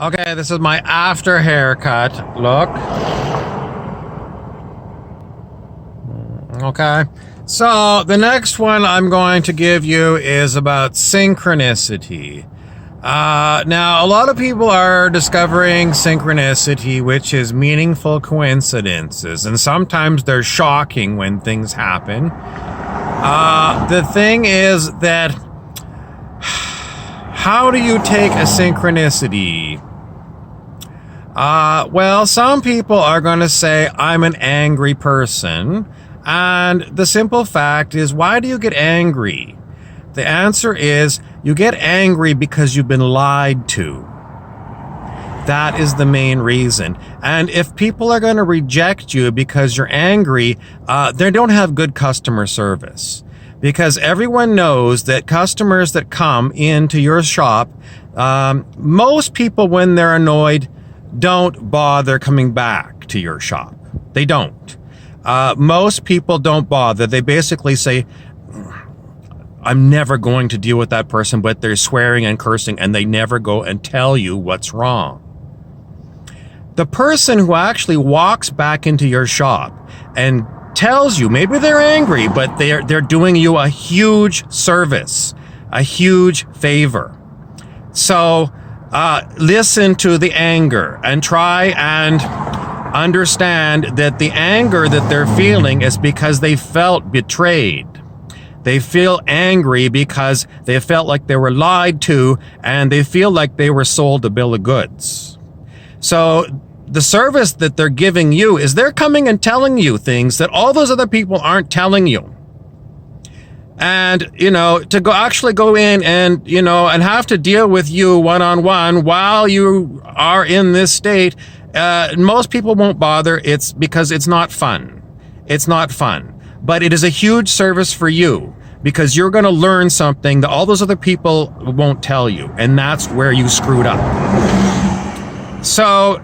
Okay, this is my after haircut look. Okay, so the next one I'm going to give you is about synchronicity. Now, a lot of people are discovering synchronicity, which is meaningful coincidences, and sometimes they're shocking when things happen. The thing is that how do you take a synchronicity? Well, some people are going to say, I'm an angry person. And the simple fact is, why do you get angry? The answer is, you get angry because you've been lied to. That is the main reason. And if people are going to reject you because you're angry, they don't have good customer service. Because everyone knows that customers that come into your shop, most people, when they're annoyed, don't bother coming back to your shop. They don't. Most people don't bother. They basically say, I'm never going to deal with that person, but they're swearing and cursing, and they never go and tell you what's wrong. The person who actually walks back into your shop and tells you, maybe they're angry, but they're doing you a huge service, a huge favor. So listen to the anger and try and understand that the anger that they're feeling is because they felt betrayed. They feel angry because they felt like they were lied to, and they feel like they were sold a bill of goods. So the service that they're giving you is they're coming and telling you things that all those other people aren't telling you. And, to actually go in and, and have to deal with you one-on-one while you are in this state, most people won't bother. It's because it's not fun. It's not fun. But it is a huge service for you because you're going to learn something that all those other people won't tell you. And that's where you screwed up. So,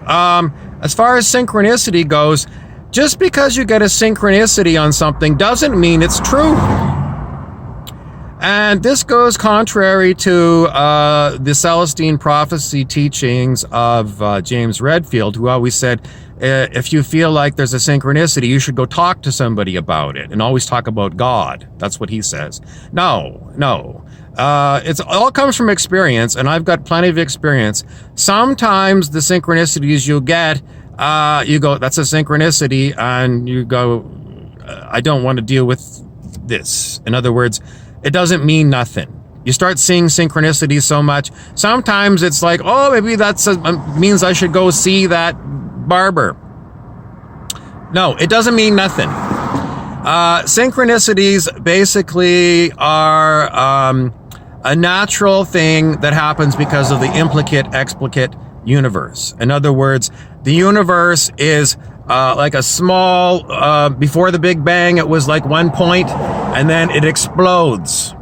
as far as synchronicity goes, just because you get a synchronicity on something doesn't mean it's true. And this goes contrary to the Celestine prophecy teachings of James Redfield, who always said, if you feel like there's a synchronicity, you should go talk to somebody about it and always talk about God. That's what he says. No. It all comes from experience, and I've got plenty of experience. Sometimes the synchronicities you get, you go, that's a synchronicity, and you go, I don't want to deal with this. In other words, it doesn't mean nothing. You start seeing synchronicities so much. Sometimes it's like, oh, maybe that's means I should go see that barber. No, it doesn't mean nothing. Synchronicities basically are a natural thing that happens because of the implicate-explicate universe. In other words, the universe is like a small, before the Big Bang, it was like 1 point, and then it explodes.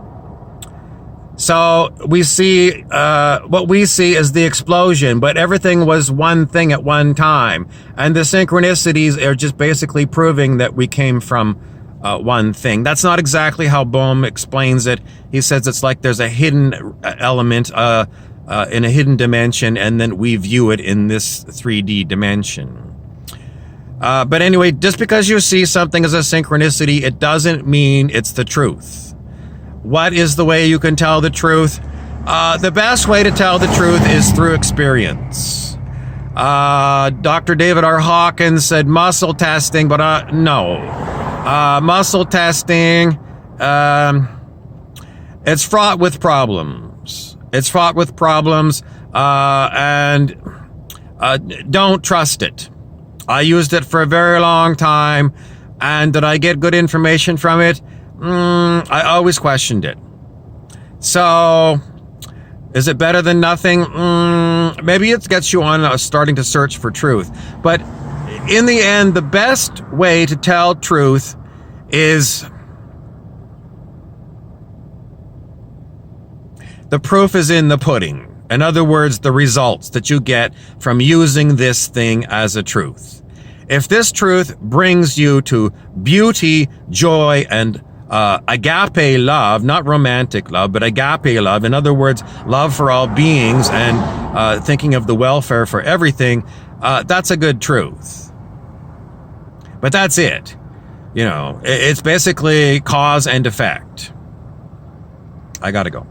So we see, what we see is the explosion, but everything was one thing at one time. And the synchronicities are just basically proving that we came from one thing. That's not exactly how Bohm explains it. He says it's like there's a hidden element in a hidden dimension, and then we view it in this 3D dimension. But anyway, just because you see something as a synchronicity, it doesn't mean it's the truth. What is the way you can tell the truth? The best way to tell the truth is through experience. Dr. David R. Hawkins said muscle testing, but no. Muscle testing, it's fraught with problems. It's fraught with problems, and don't trust it. I used it for a very long time, and did I get good information from it? I always questioned it. So, is it better than nothing? Maybe it gets you on starting to search for truth. But in the end, the best way to tell truth is the proof is in the pudding. In other words, the results that you get from using this thing as a truth. If this truth brings you to beauty, joy, and agape love, not romantic love, but agape love. In other words, love for all beings and thinking of the welfare for everything. That's a good truth. But that's it. You know, it's basically cause and effect. I gotta go.